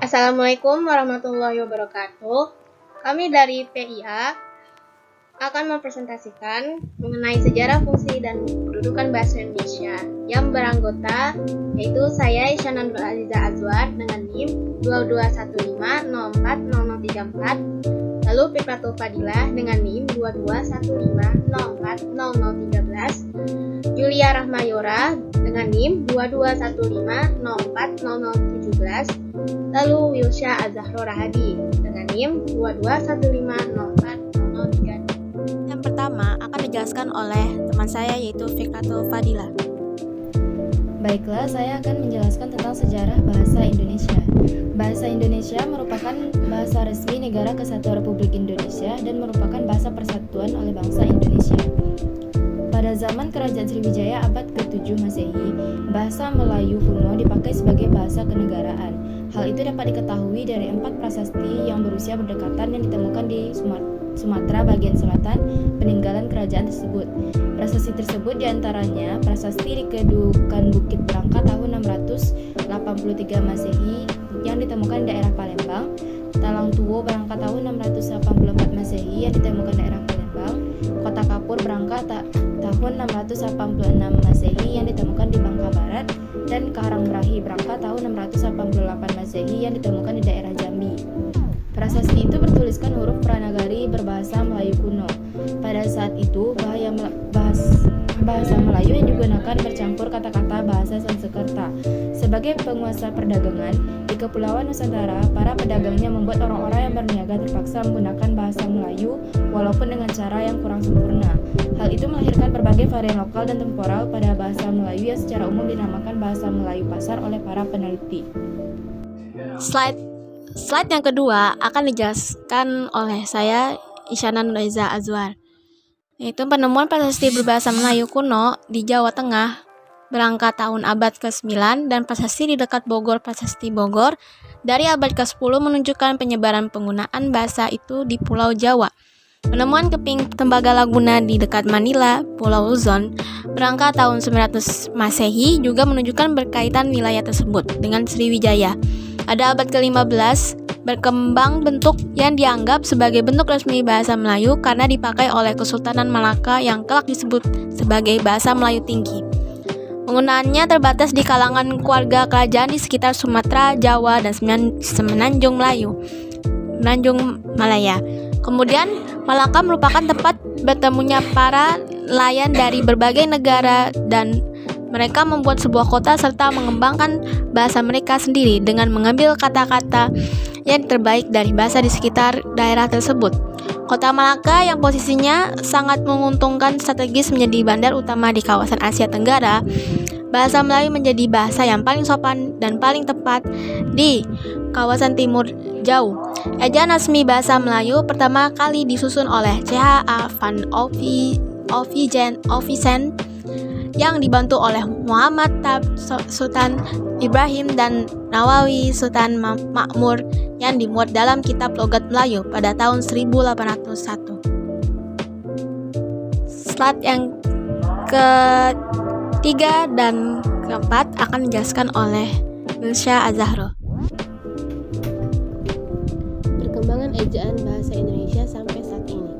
Assalamualaikum warahmatullahi wabarakatuh. Kami dari PIA akan mempresentasikan mengenai sejarah, fungsi, dan kedudukan bahasa Indonesia yang beranggota yaitu saya Isyana Nurul Aziza Azwar dengan NIM 2215040034, lalu Fikratul Fadilah dengan NIM 2215040013, Julia Rahmayora dengan NIM 2215040017, lalu Wilsya Azahro Rahadi dengan NIM 2215040033. Yang pertama akan dijelaskan oleh teman saya yaitu Fikratul Fadilah. Baiklah, saya akan menjelaskan tentang sejarah bahasa Indonesia. Bahasa Indonesia merupakan bahasa resmi Negara Kesatuan Republik Indonesia dan merupakan bahasa persatuan oleh bangsa Indonesia. Pada zaman Kerajaan Sriwijaya abad ke-7 Masehi, bahasa Melayu kuno dipakai sebagai bahasa kenegaraan. Hal itu dapat diketahui dari 4 prasasti yang berusia berdekatan yang ditemukan di Sumatera bagian selatan peninggalan kerajaan tersebut. Prasasti tersebut diantaranya Prasasti di Kedukan Bukit Brangka tahun 683 Masehi yang ditemukan di daerah Palembang, Talang Tuwo Brangka tahun 684 Masehi yang ditemukan di daerah Palembang, Kota Kapur Brangka tahun 686 Masehi yang ditemukan di Bangka Barat, dan Karangbrahi Brangka tahun 688 Masehi yang ditemukan di daerah Jambi. Prasasti itu bertuliskan huruf Pranagari berbahasa Melayu kuno. Pada saat itu, bahasa Melayu yang digunakan bercampur kata-kata bahasa Sanskerta. Sebagai penguasa perdagangan di Kepulauan Nusantara, para pedagangnya membuat orang-orang yang berniaga terpaksa menggunakan bahasa Melayu walaupun dengan cara yang kurang sempurna. Hal itu melahirkan berbagai varian lokal dan temporal pada bahasa Melayu yang secara umum dinamakan bahasa Melayu pasar oleh para peneliti. Slide yang kedua akan dijelaskan oleh saya Isyana Nurul Aziza Azwar, yaitu penemuan prasasti berbahasa Melayu kuno di Jawa Tengah berangkat tahun abad ke-9 dan prasasti di dekat Bogor, prasasti Bogor dari abad ke-10 menunjukkan penyebaran penggunaan bahasa itu di Pulau Jawa. Penemuan keping tembaga Laguna di dekat Manila, Pulau Luzon, berangkat tahun 900 Masehi juga menunjukkan berkaitan wilayah tersebut dengan Sriwijaya. Pada abad ke-15, berkembang bentuk yang dianggap sebagai bentuk resmi bahasa Melayu karena dipakai oleh Kesultanan Malaka yang kelak disebut sebagai bahasa Melayu tinggi. Penggunaannya terbatas di kalangan keluarga kerajaan di sekitar Sumatera, Jawa, dan Semenanjung Malaya. Kemudian, Malaka merupakan tempat bertemunya para nelayan dari berbagai negara dan mereka membuat sebuah kota serta mengembangkan bahasa mereka sendiri dengan mengambil kata-kata yang terbaik dari bahasa di sekitar daerah tersebut. Kota Malaka yang posisinya sangat menguntungkan strategis menjadi bandar utama di kawasan Asia Tenggara. Bahasa Melayu menjadi bahasa yang paling sopan dan paling tepat di kawasan timur jauh. Ejaan resmi bahasa Melayu pertama kali disusun oleh C.H.A. van Ovizen yang dibantu oleh Muhammad Sultan Ibrahim dan Nawawi Sultan Makmur yang dimuat dalam kitab logat Melayu pada tahun 1801. Slide yang ketiga dan keempat akan dijelaskan oleh Wilsya Azahro. Perkembangan ejaan bahasa Indonesia sampai saat ini.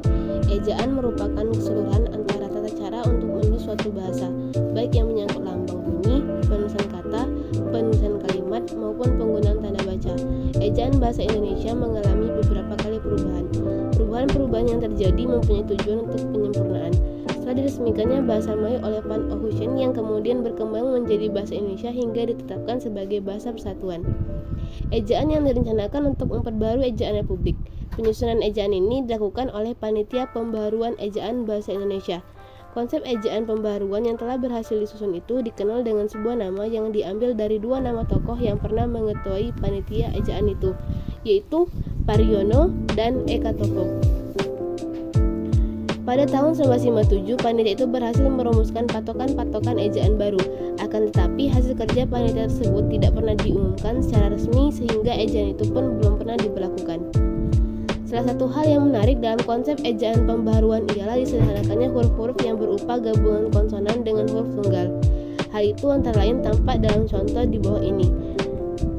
Ejaan merupakan keseluruhan antara tata cara untuk menulis suatu bahasa, baik yang menyangkut lambang bunyi, penulisan kata, penulisan kalimat, maupun penggunaan tanda baca. Ejaan bahasa Indonesia mengalami beberapa kali perubahan. Perubahan-perubahan yang terjadi mempunyai tujuan untuk penyempurnaan. Setelah diresmikannya bahasa Melayu oleh Van Ohusen yang kemudian berkembang menjadi bahasa Indonesia hingga ditetapkan sebagai bahasa persatuan. Ejaan yang direncanakan untuk memperbarui ejaan Republik. Penyusunan ejaan ini dilakukan oleh Panitia Pembaharuan Ejaan Bahasa Indonesia. Konsep ejaan pembaharuan yang telah berhasil disusun itu dikenal dengan sebuah nama yang diambil dari 2 nama tokoh yang pernah mengetuai panitia ejaan itu, yaitu Pariono dan Eka Topog. Pada tahun 1957, panitia itu berhasil merumuskan patokan-patokan ejaan baru. Akan tetapi, hasil kerja panitia tersebut tidak pernah diumumkan secara resmi sehingga ejaan itu pun belum pernah diberlakukan. Salah satu hal yang menarik dalam konsep ejaan pembaharuan ialah disederhanakannya huruf-huruf yang berupa gabungan konsonan dengan huruf tunggal. Hal itu antara lain tampak dalam contoh di bawah ini.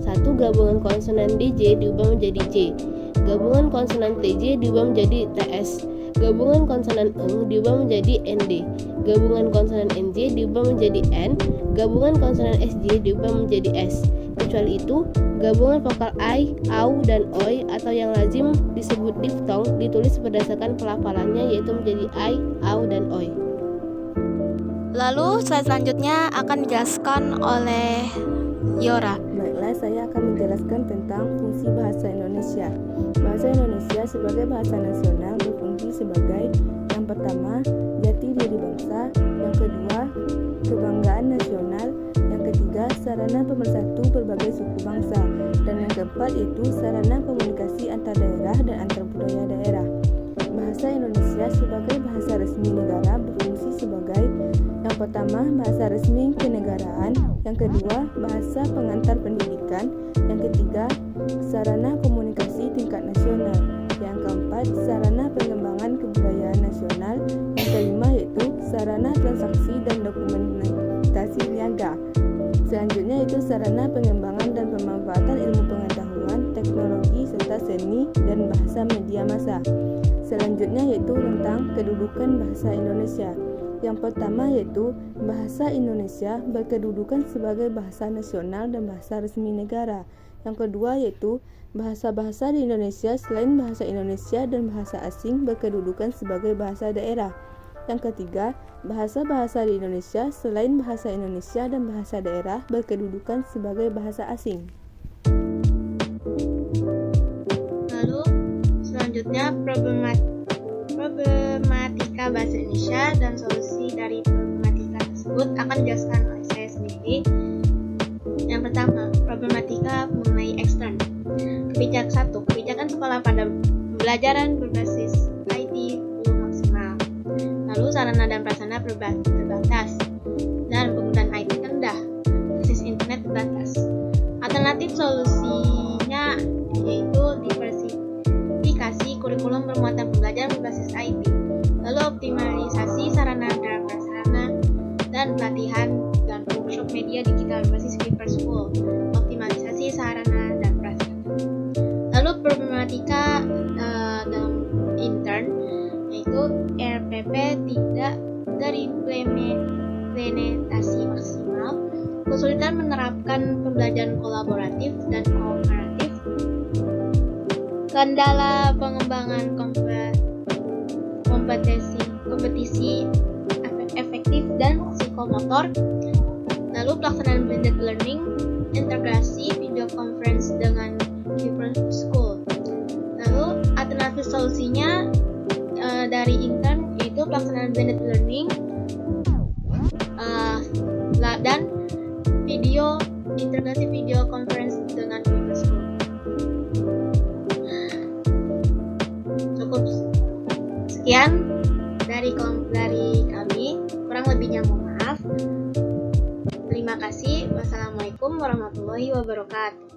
1. Gabungan konsonan DJ diubah menjadi J. Gabungan konsonan TJ diubah menjadi TS. Gabungan konsonan eng diubah menjadi ND. Gabungan konsonan NJ diubah menjadi N. Gabungan konsonan SJ diubah menjadi S. Kecuali itu, gabungan vokal I, AU, dan OI atau yang lazim disebut diftong ditulis berdasarkan pelafalannya yaitu menjadi I, AU, dan OI. Lalu slide selanjutnya akan dijelaskan oleh Yora. Baiklah, saya akan menjelaskan tentang fungsi bahasa Indonesia. Bahasa Indonesia sebagai bahasa nasional berfungsi sebagai yang pertama, jati diri bangsa, yang kedua, kebanggaan nasional, yang ketiga, sarana pemersatu berbagai suku bangsa, dan yang keempat yaitu sarana komunikasi antar daerah dan antar budaya daerah. Bahasa Indonesia sebagai bahasa resmi negara berfungsi sebagai yang pertama, bahasa resmi kenegaraan, yang kedua, bahasa pengantar pendidikan, yang ketiga, sarana komunikasi tingkat nasional, yang keempat, sarana pengembangan kebudayaan nasional, yang kelima yaitu sarana transaksi dan dokumentasi niaga. Selanjutnya yaitu sarana pengembangan dan pemanfaatan ilmu pengetahuan, teknologi, serta seni dan bahasa media massa. Selanjutnya yaitu tentang kedudukan bahasa Indonesia. Yang pertama yaitu bahasa Indonesia berkedudukan sebagai bahasa nasional dan bahasa resmi negara. Yang kedua yaitu bahasa-bahasa di Indonesia selain bahasa Indonesia dan bahasa asing berkedudukan sebagai bahasa daerah. Yang ketiga, bahasa-bahasa di Indonesia selain bahasa Indonesia dan bahasa daerah berkedudukan sebagai bahasa asing. Lalu selanjutnya problematika bahasa Indonesia dan solusi dari problematika tersebut akan dijelaskan oleh saya sendiri. Yang pertama, problematika mengenai ekstern. Kebijakan sekolah pada pembelajaran berbasis IT belum maksimal. Lalu sarana dan prasarana terbatas dan penggunaan IT rendah, akses internet terbatas. Alternatif solusinya yaitu diversifikasi kurikulum bermuatan pembelajaran berbasis IT, lalu optimalisasi sarana dan prasarana dan pelatihan dan workshop media digital berbasis Paper School, optimalisasi sarana dan prasarana. Lalu problematika dalam intern yaitu RPP tidak terimplementasi maksimal, kesulitan menerapkan pembelajaran kolaboratif dan kooperatif, kendala pengembangan kompetisi efektif dan psikomotor, lalu pelaksanaan blended learning, integrasi video conference dengan Paper School. Lalu alternatif solusinya dari intern yaitu pelaksanaan blended learning dan integrasi video conference dengan Paper School. Cukup sekian dari kami, kurang lebihnya mohon maaf. Terima kasih. Wassalamualaikum warahmatullahi wabarakatuh.